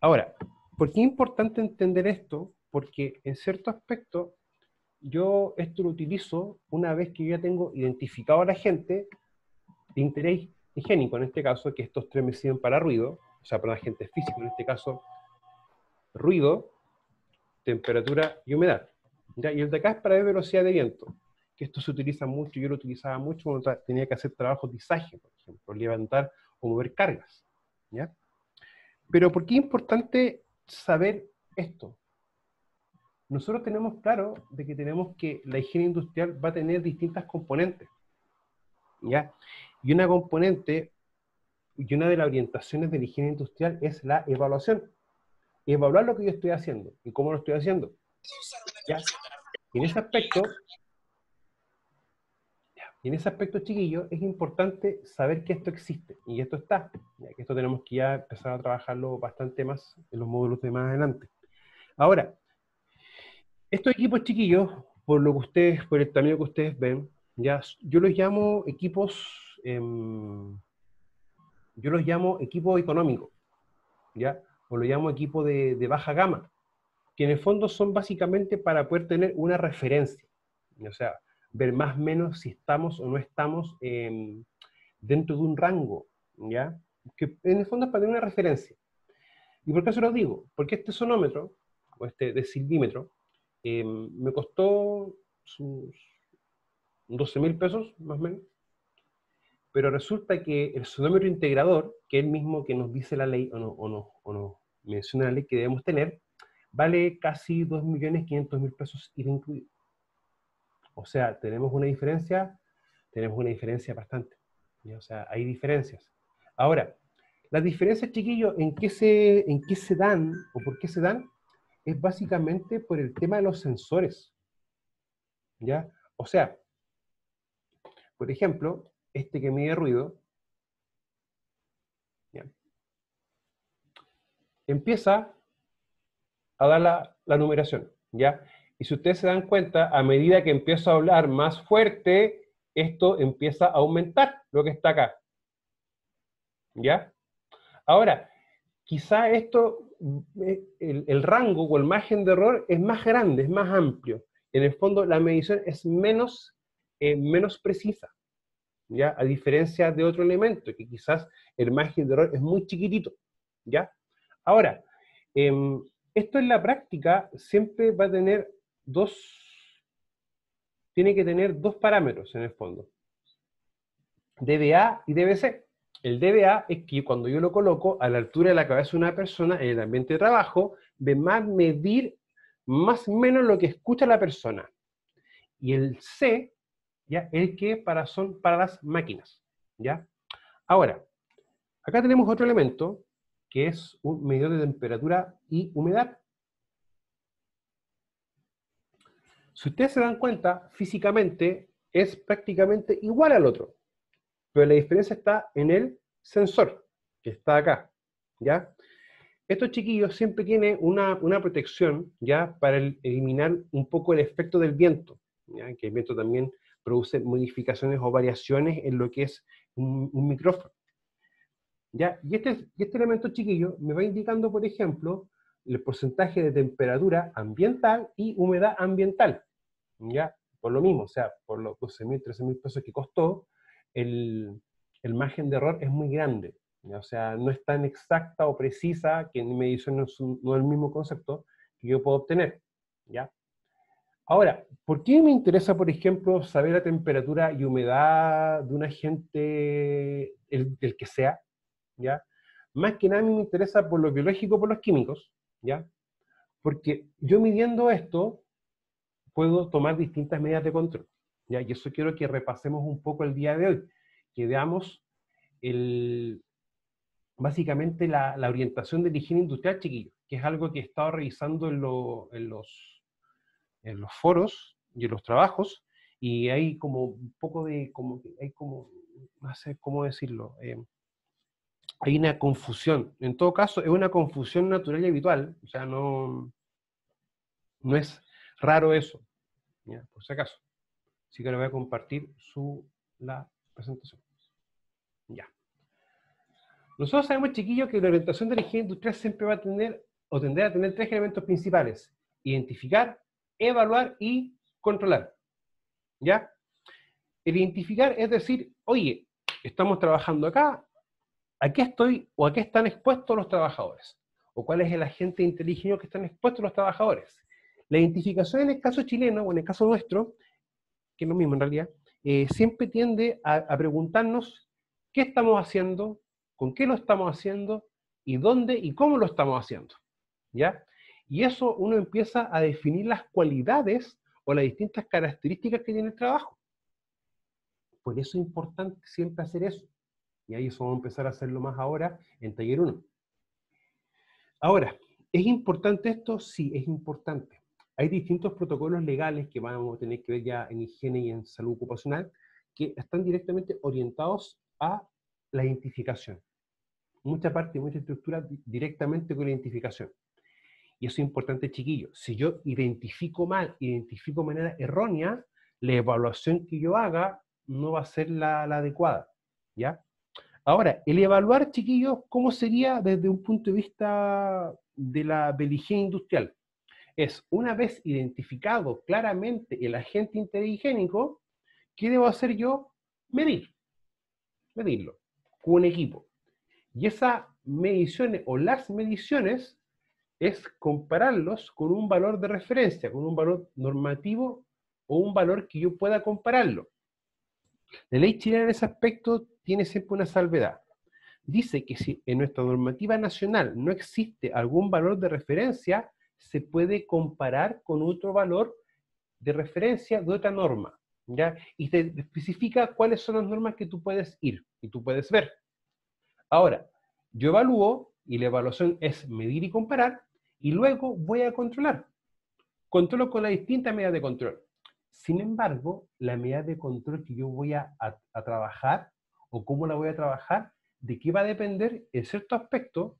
Ahora, ¿por qué es importante entender esto? Porque en cierto aspecto, yo esto lo utilizo una vez que yo ya tengo identificado a la gente de interés higiénico, en este caso, que estos tres me sirven para ruido, o sea, para agente físico, en este caso, ruido, temperatura y humedad. ¿Ya? Y el de acá es para ver velocidad de viento, que esto se utiliza mucho, yo lo utilizaba mucho cuando tenía que hacer trabajos de izaje, por ejemplo, levantar o mover cargas. ¿Ya? Pero ¿por qué es importante saber esto? Nosotros tenemos claro de que tenemos que la higiene industrial va a tener distintas componentes. ¿Ya? Y una componente y una de las orientaciones de la higiene industrial es la evaluación. Evaluar lo que yo estoy haciendo y cómo lo estoy haciendo. ¿Ya? Y en ese aspecto, chiquillo, es importante saber que esto existe y esto está. ¿Ya? Que esto tenemos que ya empezar a trabajarlo bastante más en los módulos de más adelante. Ahora, estos equipos chiquillos, por lo que ustedes, por el tamaño que ustedes ven, ya, yo los llamo equipos económicos, ¿ya? O lo llamo equipo de baja gama, que en el fondo son básicamente para poder tener una referencia, o sea, ver más o menos si estamos o no estamos dentro de un rango, ¿ya? Que en el fondo es para tener una referencia. ¿Y por qué se lo digo? Porque este sonómetro, o este decilímetro, me costó sus 12.000 pesos, más o menos, pero resulta que el sonómetro integrador, que es el mismo que nos dice la ley, o nos menciona la ley que debemos tener, vale casi 2.500.000 pesos IVA incluido. O sea, tenemos una diferencia bastante. ¿Ya? O sea, hay diferencias. Ahora, las diferencias, chiquillos, en qué se dan, o por qué se dan, es básicamente por el tema de los sensores. ¿Ya? O sea, por ejemplo, este que mide ruido, ¿ya? Empieza a dar la numeración, ¿ya? Y si ustedes se dan cuenta, a medida que empiezo a hablar más fuerte, esto empieza a aumentar, lo que está acá, ¿ya? Ahora, quizá esto, el rango o el margen de error es más grande, es más amplio. En el fondo, la medición es menos precisa, ¿ya? A diferencia de otro elemento, que quizás el margen de error es muy chiquitito, ¿ya? Ahora, esto en la práctica siempre va a tener tiene que tener dos parámetros en el fondo, DBA y DBC. El DBA es que cuando yo lo coloco a la altura de la cabeza de una persona en el ambiente de trabajo, va a medir más o menos lo que escucha la persona. Y el C, ¿ya? El que son para las máquinas, ¿ya? Ahora, acá tenemos otro elemento, que es un medidor de temperatura y humedad. Si ustedes se dan cuenta, físicamente es prácticamente igual al otro, pero la diferencia está en el sensor, que está acá, ¿ya? Estos chiquillos siempre tienen una protección, ¿ya? Para eliminar un poco el efecto del viento, ¿ya? Que el viento también produce modificaciones o variaciones en lo que es un micrófono, ¿ya? Y este elemento chiquillo me va indicando, por ejemplo, el porcentaje de temperatura ambiental y humedad ambiental, ¿ya? Por lo mismo, o sea, por los 12.000, 13.000 pesos que costó, el margen de error es muy grande, ¿ya? O sea, no es tan exacta o precisa, que en medición no es el mismo concepto que yo puedo obtener, ¿ya? Ahora, ¿por qué me interesa, por ejemplo, saber la temperatura y humedad de un agente, el que sea, ¿ya? Más que nada a mí me interesa por lo biológico, por los químicos, ¿ya? Porque yo midiendo esto, puedo tomar distintas medidas de control, ¿ya? Y eso quiero que repasemos un poco el día de hoy, que veamos básicamente la orientación de la higiene industrial, chiquillos, que es algo que he estado revisando en los foros y en los trabajos, y hay como un poco de, no sé cómo decirlo, hay una confusión. En todo caso, es una confusión natural y habitual, o sea, no es raro eso, ¿ya? Por si acaso. Así que le voy a compartir la presentación. Ya. Nosotros sabemos, chiquillos, que la orientación de la ingeniería industrial siempre va a tener, o tendrá a tener tres elementos principales: identificar, evaluar y controlar. ¿Ya? El identificar es decir, oye, estamos trabajando acá, ¿a qué estoy o a qué están expuestos los trabajadores? ¿O cuál es el agente inteligente que están expuestos los trabajadores? La identificación en el caso chileno, o en el caso nuestro, que es lo mismo en realidad, siempre tiende a preguntarnos qué estamos haciendo, con qué lo estamos haciendo, y dónde y cómo lo estamos haciendo. ¿Ya? Y eso uno empieza a definir las cualidades o las distintas características que tiene el trabajo. Por eso es importante siempre hacer eso. Y ahí eso vamos a empezar a hacerlo más ahora en taller 1. Ahora, ¿es importante esto? Sí, es importante. Hay distintos protocolos legales que vamos a tener que ver ya en higiene y en salud ocupacional que están directamente orientados a la identificación. Mucha parte, mucha estructura directamente con la identificación. Y eso es importante, chiquillos. Si yo identifico mal, identifico de manera errónea, la evaluación que yo haga no va a ser la adecuada. ¿Ya? Ahora, el evaluar, chiquillos, ¿cómo sería desde un punto de vista de la higiene industrial? Es, una vez identificado claramente el agente interhigiénico, ¿qué debo hacer yo? Medirlo, con un equipo. Y esas mediciones o las mediciones es compararlos con un valor de referencia, con un valor normativo o un valor que yo pueda compararlo. La ley chilena en ese aspecto tiene siempre una salvedad. Dice que si en nuestra normativa nacional no existe algún valor de referencia, se puede comparar con otro valor de referencia de otra norma, ¿ya? Y te especifica cuáles son las normas que tú puedes ir y tú puedes ver. Ahora, yo evalúo, y la evaluación es medir y comparar, y luego voy a controlar. Controlo con las distintas medidas de control. Sin embargo, la medida de control que yo voy a trabajar, o cómo la voy a trabajar, de qué va a depender en cierto aspecto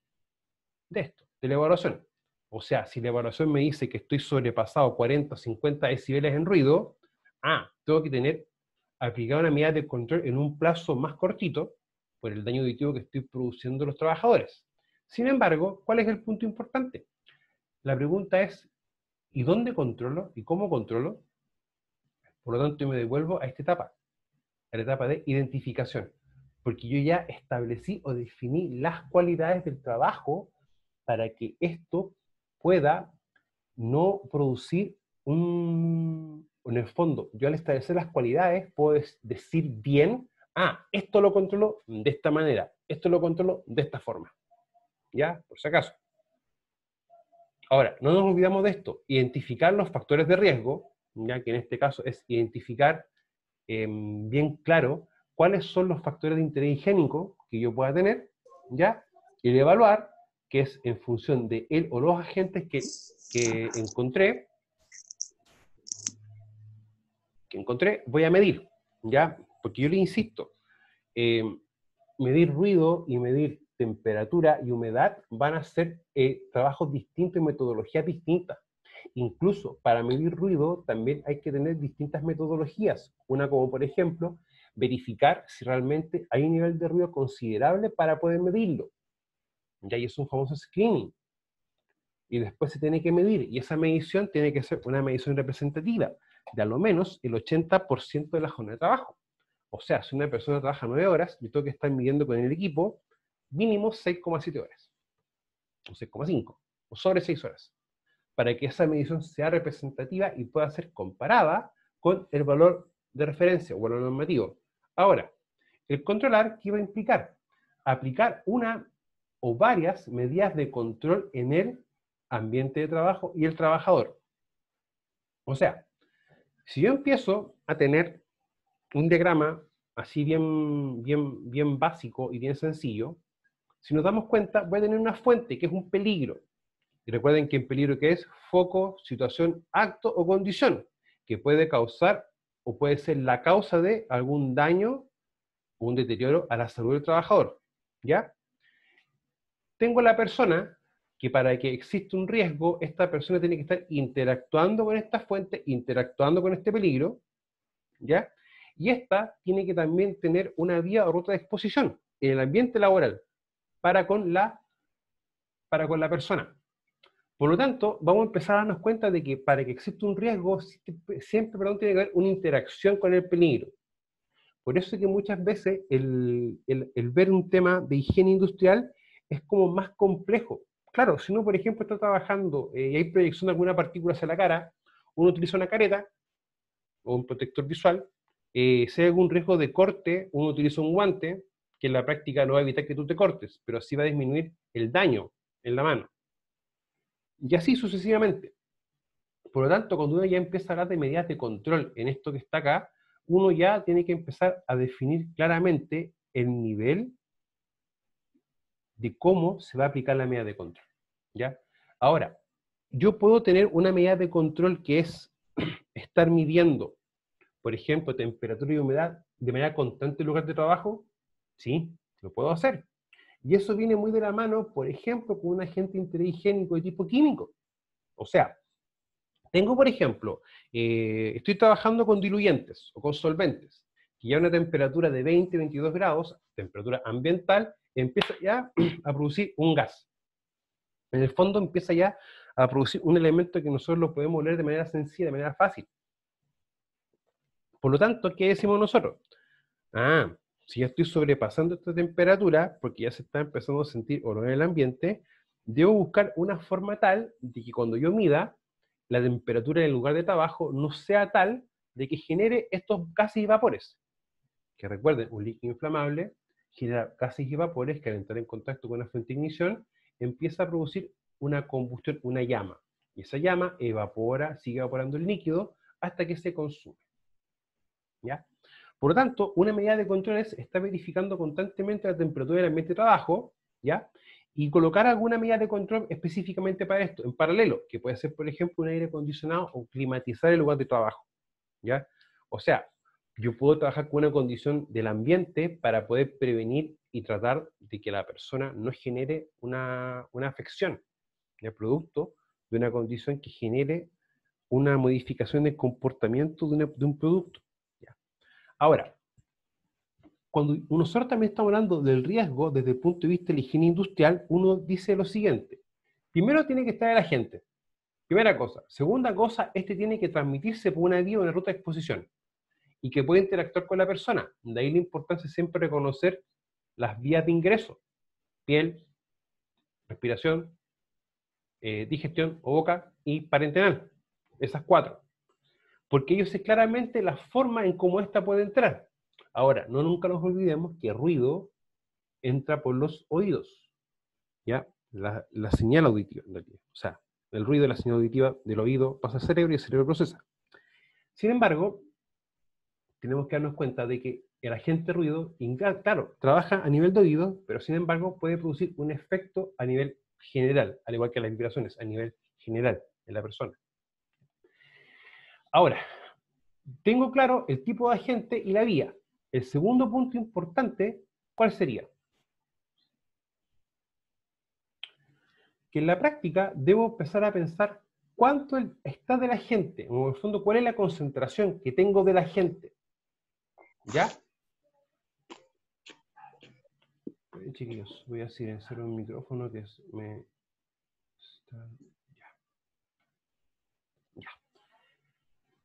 de esto, de la evaluación. O sea, si la evaluación me dice que estoy sobrepasado 40 o 50 decibeles en ruido, tengo que tener aplicada una medida de control en un plazo más cortito por el daño auditivo que estoy produciendo a los trabajadores. Sin embargo, ¿cuál es el punto importante? La pregunta es, ¿y dónde controlo? ¿Y cómo controlo? Por lo tanto, me devuelvo a esta etapa, a la etapa de identificación, porque yo ya establecí o definí las cualidades del trabajo para que esto pueda no producir en el fondo, yo al establecer las cualidades puedo decir bien, esto lo controlo de esta manera, esto lo controlo de esta forma. ¿Ya? Por si acaso. Ahora, no nos olvidamos de esto, identificar los factores de riesgo, ya que en este caso es identificar bien claro cuáles son los factores de interés higiénico que yo pueda tener, ¿ya? Y el evaluar, que es en función de él o los agentes que encontré, voy a medir, ¿ya? Porque yo le insisto, medir ruido y medir temperatura y humedad van a ser trabajos distintos y metodologías distintas. Incluso para medir ruido también hay que tener distintas metodologías. Una como, por ejemplo, verificar si realmente hay un nivel de ruido considerable para poder medirlo. Ya ahí es un famoso screening. Y después se tiene que medir, y esa medición tiene que ser una medición representativa de a lo menos el 80% de la jornada de trabajo. O sea, si una persona trabaja 9 horas, yo tengo que estar midiendo con el equipo mínimo 6,7 horas, o 6,5, o sobre 6 horas, para que esa medición sea representativa y pueda ser comparada con el valor de referencia o valor normativo. Ahora, el controlar, ¿qué va a implicar? Aplicar una o varias medidas de control en el ambiente de trabajo y el trabajador. O sea, si yo empiezo a tener un diagrama así bien básico y bien sencillo, si nos damos cuenta, voy a tener una fuente que es un peligro. Y recuerden que en peligro que es foco, situación, acto o condición, que puede causar o puede ser la causa de algún daño o un deterioro a la salud del trabajador. ¿Ya? Tengo la persona que para que exista un riesgo, esta persona tiene que estar interactuando con esta fuente, interactuando con este peligro, ¿ya? Y esta tiene que también tener una vía o ruta de exposición en el ambiente laboral. para con la persona. Por lo tanto, vamos a empezar a darnos cuenta de que para que exista un riesgo, siempre tiene que haber una interacción con el peligro. Por eso es que muchas veces el ver un tema de higiene industrial es como más complejo. Claro, si uno, por ejemplo, está trabajando y hay proyección de alguna partícula hacia la cara, uno utiliza una careta o un protector visual. Si hay algún riesgo de corte, uno utiliza un guante, que en la práctica no va a evitar que tú te cortes, pero sí va a disminuir el daño en la mano. Y así sucesivamente. Por lo tanto, cuando uno ya empieza a hablar de medidas de control en esto que está acá, uno ya tiene que empezar a definir claramente el nivel de cómo se va a aplicar la medida de control, ¿ya? Ahora, yo puedo tener una medida de control que es estar midiendo, por ejemplo, temperatura y humedad de manera constante en el lugar de trabajo. Sí, lo puedo hacer. Y eso viene muy de la mano, por ejemplo, con un agente interhigiénico de tipo químico. O sea, tengo, por ejemplo, estoy trabajando con diluyentes o con solventes, que ya a una temperatura de 20, 22 grados, temperatura ambiental, empieza ya a producir un gas. En el fondo empieza ya a producir un elemento que nosotros lo podemos leer de manera sencilla, de manera fácil. Por lo tanto, ¿qué decimos nosotros? Ah, si ya estoy sobrepasando esta temperatura, porque ya se está empezando a sentir olor en el ambiente, debo buscar una forma tal de que cuando yo mida, la temperatura en el lugar de trabajo no sea tal de que genere estos gases y vapores. Que recuerden, un líquido inflamable genera gases y vapores que al entrar en contacto con una fuente de ignición empieza a producir una combustión, una llama. Y esa llama evapora, sigue evaporando el líquido hasta que se consume. ¿Ya? Por lo tanto, una medida de control es estar verificando constantemente la temperatura del ambiente de trabajo, ¿ya? Y colocar alguna medida de control específicamente para esto, en paralelo, que puede ser, por ejemplo, un aire acondicionado o climatizar el lugar de trabajo, ¿ya? O sea, yo puedo trabajar con una condición del ambiente para poder prevenir y tratar de que la persona no genere una afección de producto de una condición que genere una modificación del comportamiento de un producto. ¿Ya? Ahora, cuando nosotros también estamos hablando del riesgo desde el punto de vista de la higiene industrial, uno dice lo siguiente. Primero tiene que estar el agente. Primera cosa. Segunda cosa, este tiene que transmitirse por una vía o una ruta de exposición y que puede interactuar con la persona. De ahí la importancia de siempre reconocer las vías de ingreso. Piel, respiración, digestión o boca y parenteral. Esas cuatro. Porque ellos sé claramente la forma en cómo ésta puede entrar. Ahora, no nunca nos olvidemos que ruido entra por los oídos, ¿ya? La señal auditiva, o sea, el ruido de la señal auditiva del oído pasa al cerebro y el cerebro procesa. Sin embargo, tenemos que darnos cuenta de que el agente ruido, claro, trabaja a nivel de oído, pero sin embargo puede producir un efecto a nivel general, al igual que las vibraciones, a nivel general en la persona. Ahora, tengo claro el tipo de agente y la vía. El segundo punto importante, ¿cuál sería? Que en la práctica debo empezar a pensar cuánto está de la gente, o en el fondo cuál es la concentración que tengo de la gente. ¿Ya? Chiquillos, voy a silenciar un micrófono que me está... Ya.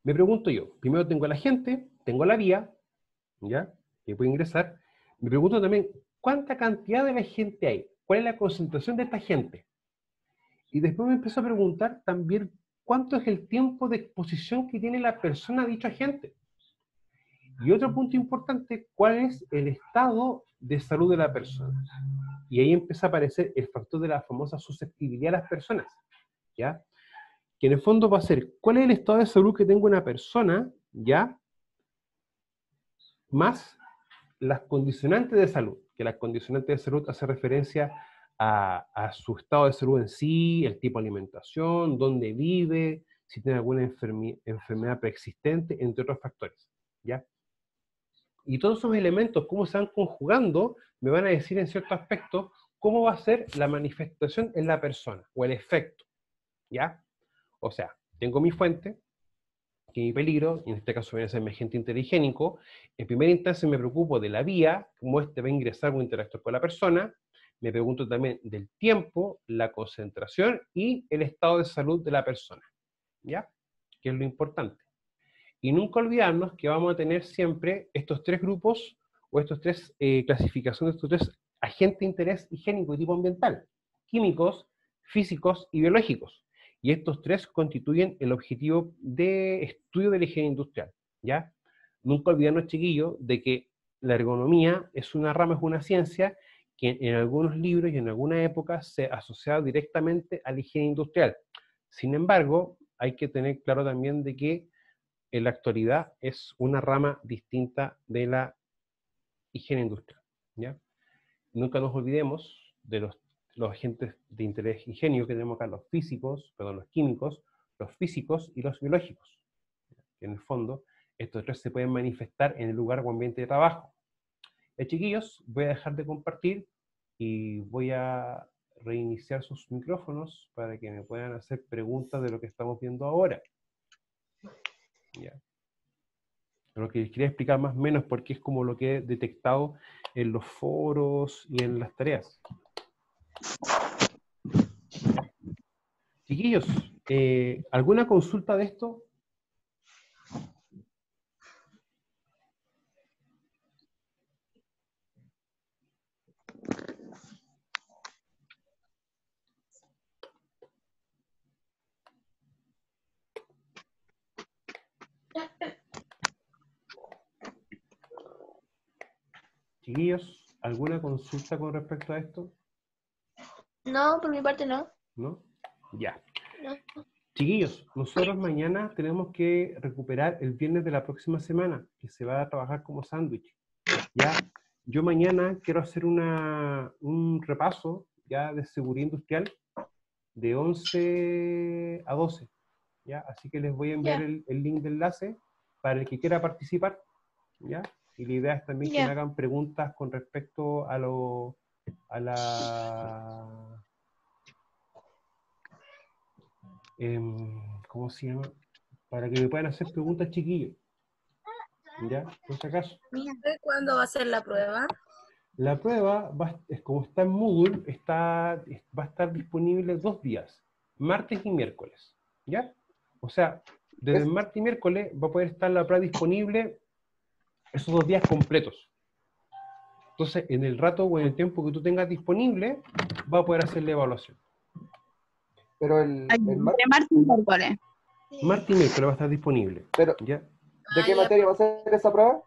Me pregunto yo, primero tengo a la gente, tengo la vía, ¿ya? Que puede ingresar. Me pregunto también, ¿cuánta cantidad de la gente hay? ¿Cuál es la concentración de esta gente? Y después me empiezo a preguntar también, ¿cuánto es el tiempo de exposición que tiene la persona a dicho agente? Y otro punto importante, ¿cuál es el estado de salud de la persona? Y ahí empieza a aparecer el factor de la famosa susceptibilidad a las personas, ¿ya? Que en el fondo va a ser, ¿cuál es el estado de salud que tenga una persona, ¿ya? Más las condicionantes de salud, que las condicionantes de salud hace referencia a su estado de salud en sí, el tipo de alimentación, dónde vive, si tiene alguna enfermedad preexistente, entre otros factores, ¿ya? Y todos esos elementos, cómo se van conjugando, me van a decir en cierto aspecto cómo va a ser la manifestación en la persona, o el efecto, ¿ya? O sea, tengo mi fuente, que mi peligro, y en este caso viene a ser mi agente interhigiénico. En primera instancia me preocupo de la vía, cómo este va a ingresar o interactuar con la persona. Me pregunto también del tiempo, la concentración y el estado de salud de la persona, ¿ya? Que es lo importante. Y nunca olvidarnos que vamos a tener siempre estos tres grupos o estos tres clasificaciones, estos tres agentes de interés higiénico de tipo ambiental: químicos, físicos y biológicos. Y estos tres constituyen el objetivo de estudio de la higiene industrial, ¿ya? Nunca olvidarnos, chiquillos, de que la ergonomía es una rama, es una ciencia que en algunos libros y en alguna época se asocia directamente a la higiene industrial. Sin embargo, hay que tener claro también de que en la actualidad es una rama distinta de la higiene industrial, ¿ya? Nunca nos olvidemos de los agentes de interés higiénico que tenemos acá, los físicos, perdón, los químicos, los físicos y los biológicos. En el fondo, estos tres se pueden manifestar en el lugar o ambiente de trabajo. Chiquillos, voy a dejar de compartir y voy a reiniciar sus micrófonos para que me puedan hacer preguntas de lo que estamos viendo ahora. ¿Ya? Lo que les quería explicar más o menos porque es como lo que he detectado en los foros y en las tareas. Chiquillos, ¿alguna consulta de esto? Chiquillos, ¿alguna consulta con respecto a esto? No, por mi parte no. ¿No? Ya. No. Chiquillos, nosotros mañana tenemos que recuperar el viernes de la próxima semana, que se va a trabajar como sándwich. ¿Ya? Yo mañana quiero hacer un repaso ya de seguridad industrial de 11 a 12. ¿Ya? Así que les voy a enviar el link de enlace para el que quiera participar, ¿ya? Y la idea es también que me hagan preguntas con respecto a la ¿cómo se llama? Para que me puedan hacer preguntas, chiquillos, ¿ya? Por si acaso. ¿Cuándo va a ser la prueba? La prueba, como está en Moodle, va a estar disponible 2 días, martes y miércoles, ¿ya? O sea, desde el martes y miércoles va a poder estar la prueba disponible esos 2 días completos. Entonces, en el rato o en el tiempo que tú tengas disponible, va a poder hacer la evaluación. Pero el martes y miércoles. Martes y miércoles va a estar disponible. Pero, ¿ya? ¿de qué materia va a ser esa prueba?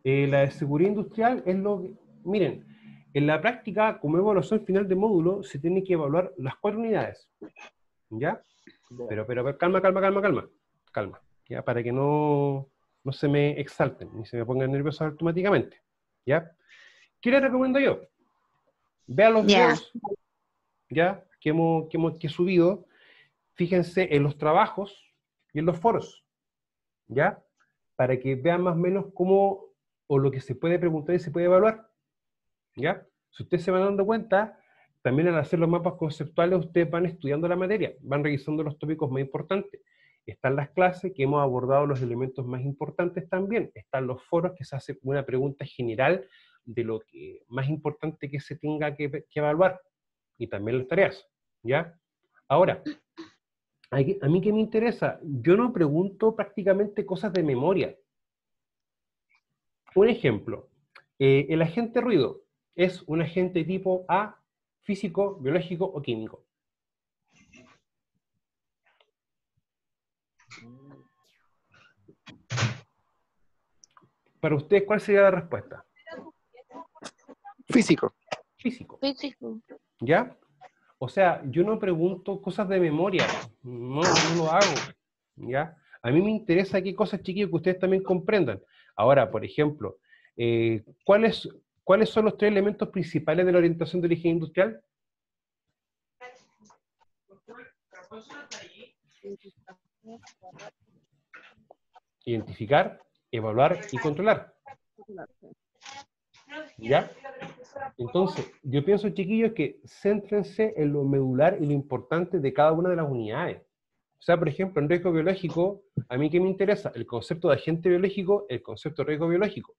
La de seguridad industrial es lo que... Miren, en la práctica, como evaluación final de módulo, se tiene que evaluar las 4 unidades. ¿Ya? Pero calma. ¿Ya? Para que no se me exalten, ni se me pongan nerviosos automáticamente. ¿Ya? ¿Qué les recomiendo yo? Vean los videos, ¿ya? Que he subido. Fíjense en los trabajos y en los foros, ¿ya? Para que vean más o menos cómo, o lo que se puede preguntar y se puede evaluar, ¿ya? Si ustedes se van dando cuenta, también al hacer los mapas conceptuales, ustedes van estudiando la materia, van revisando los tópicos más importantes. Están las clases que hemos abordado los elementos más importantes también. Están los foros que se hace una pregunta general de lo que más importante que se tenga que evaluar. Y también las tareas, ¿ya? Ahora, a mí que me interesa, yo no pregunto prácticamente cosas de memoria. Un ejemplo, el agente ruido es un agente tipo A, físico, biológico o químico. Para ustedes, ¿cuál sería la respuesta? Físico. Físico. Físico. ¿Ya? O sea, yo no pregunto cosas de memoria, no lo hago, ¿ya? A mí me interesa qué cosas, chiquillos, que ustedes también comprendan. Ahora, por ejemplo, ¿cuáles son los 3 elementos principales de la orientación de la higiene industrial? Identificar, evaluar y controlar. ¿Ya? Entonces, yo pienso, chiquillos, que céntrense en lo medular y lo importante de cada una de las unidades. O sea, por ejemplo, en riesgo biológico, ¿a mí qué me interesa? El concepto de agente biológico, el concepto de riesgo biológico.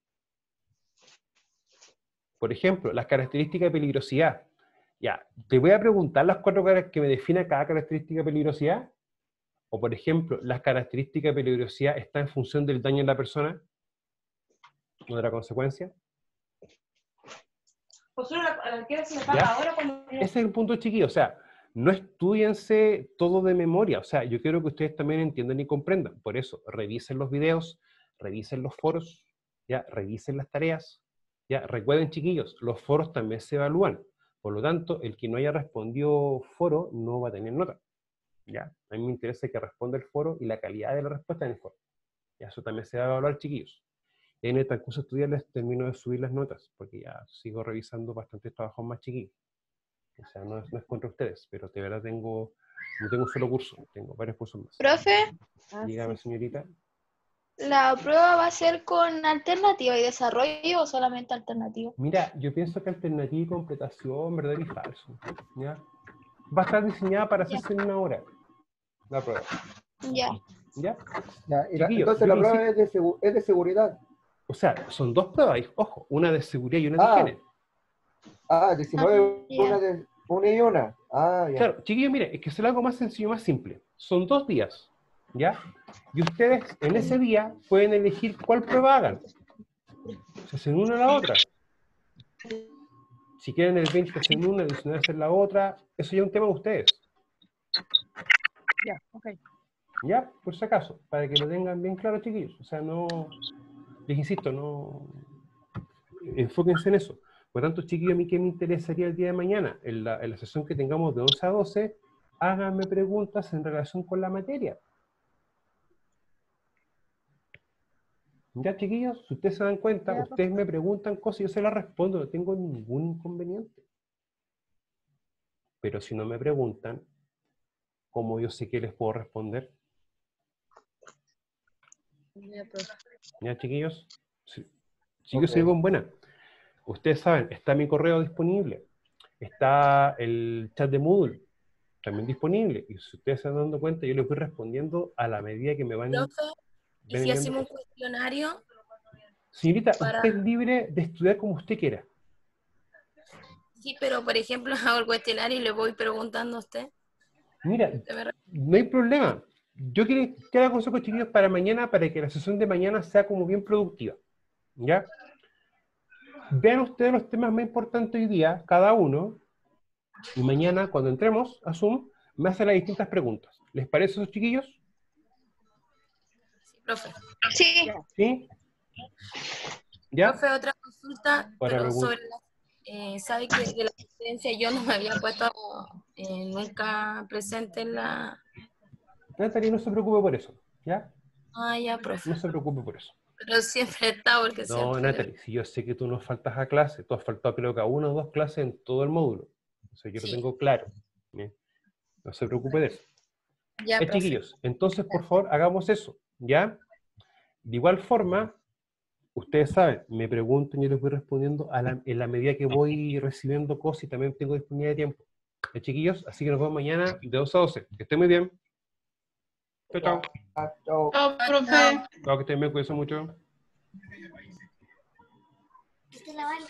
Por ejemplo, las características de peligrosidad. Ya, te voy a preguntar las 4 caras que me defina cada característica de peligrosidad. O, por ejemplo, las características de peligrosidad están en función del daño en la persona o de la consecuencia. Pues solo a la que se le ¿Ya? paga ahora cuando... Ese es el punto, chiquillos. O sea, no estudiense todo de memoria. O sea, yo quiero que ustedes también entiendan y comprendan. Por eso, revisen los videos, revisen los foros, ya, revisen las tareas. Ya, recuerden, chiquillos, los foros también se evalúan. Por lo tanto, el que no haya respondido foro no va a tener nota. ¿Ya? A mí me interesa que responda el foro y la calidad de la respuesta en el foro. Ya, eso también se va a evaluar, chiquillos. Y en el transcurso de estudiar les termino de subir las notas, porque ya sigo revisando bastantes trabajos más chiquillos. O sea, no es contra ustedes, pero de verdad no tengo un solo curso, tengo varios cursos más. Profe, Dígame, señorita. ¿la prueba va a ser con alternativa y desarrollo o solamente alternativa? Mira, yo pienso que alternativa y completación, verdadero y falso. ¿Ya? Va a estar diseñada para hacerse en 1 hora, la prueba. Ya. ¿Ya? Ya, y Chiquillos, entonces yo la les prueba es de seguridad. O sea, son 2 pruebas, ojo, una de seguridad y una de higiene. 19, ya. una y una. Ah, ya. Claro, chiquillos, mire, es que es algo más sencillo, más simple. Son 2 días, ¿ya? Y ustedes en ese día pueden elegir cuál prueba hagan. Se hacen una o la otra. Si quieren el 20 hacen una, el 19 hacen la otra. Eso ya es un tema de ustedes. Ya, ok. ¿Ya? Por si acaso, para que lo tengan bien claro, chiquillos. O sea, no... Les insisto, no... Enfóquense en eso. Por tanto, chiquillos, a mí qué me interesaría el día de mañana, en la sesión que tengamos de 11 a 12, háganme preguntas en relación con la materia. Ya, chiquillos, si ustedes se dan cuenta, Ya, ustedes me preguntan cosas y yo se las respondo, no tengo ningún inconveniente. Pero si no me preguntan, ¿cómo yo sé que les puedo responder? Ya, profe. Ya, chiquillos. Sí. Chicos, Ok. sigo en buena. Ustedes saben, está mi correo disponible. Está el chat de Moodle también disponible. Y si ustedes se están dando cuenta, yo les voy respondiendo a la medida que me van Profe, ¿y si enviando hacemos un cosas. cuestionario Señorita, para... usted es libre de estudiar como usted quiera. Sí, pero por ejemplo hago el cuestionario y le voy preguntando a usted. Mira, Usted me re- no hay problema. Yo quiero que haga consejos, chiquillos, para mañana, para que la sesión de mañana sea como bien productiva. ¿Ya? Vean ustedes los temas más importantes hoy día, cada uno, y mañana, cuando entremos a Zoom, me hacen las distintas preguntas. ¿Les parece eso, chiquillos? Sí, profe. Sí. ¿Sí? ¿Ya? Profe, otra consulta, Para pero preguntar. sobre sabe que de la presidencia yo no me había puesto nunca presente en la... Natalie, no se preocupe por eso. ¿Ya? Ah, ya, profe. No se preocupe por eso. Pero siempre está porque No, siempre... Natalie, si yo sé que tú no faltas a clase, tú has faltado creo que a 1 o 2 clases en todo el módulo. O sea, yo lo Sí. tengo claro. ¿Ya? No se preocupe de eso. Ya, profe. Chiquillos, entonces por favor hagamos eso, ¿ya? De igual forma, ustedes saben, me preguntan y yo les voy respondiendo en la medida que voy recibiendo cosas y también tengo disponibilidad de tiempo. ¿Ya, chiquillos? Así que nos vemos mañana de 2 a 12. Que estén muy bien. Chao, chao. Chao. Chao, profe. Chao, que estén bien, cuídense mucho. Esta es la Vale.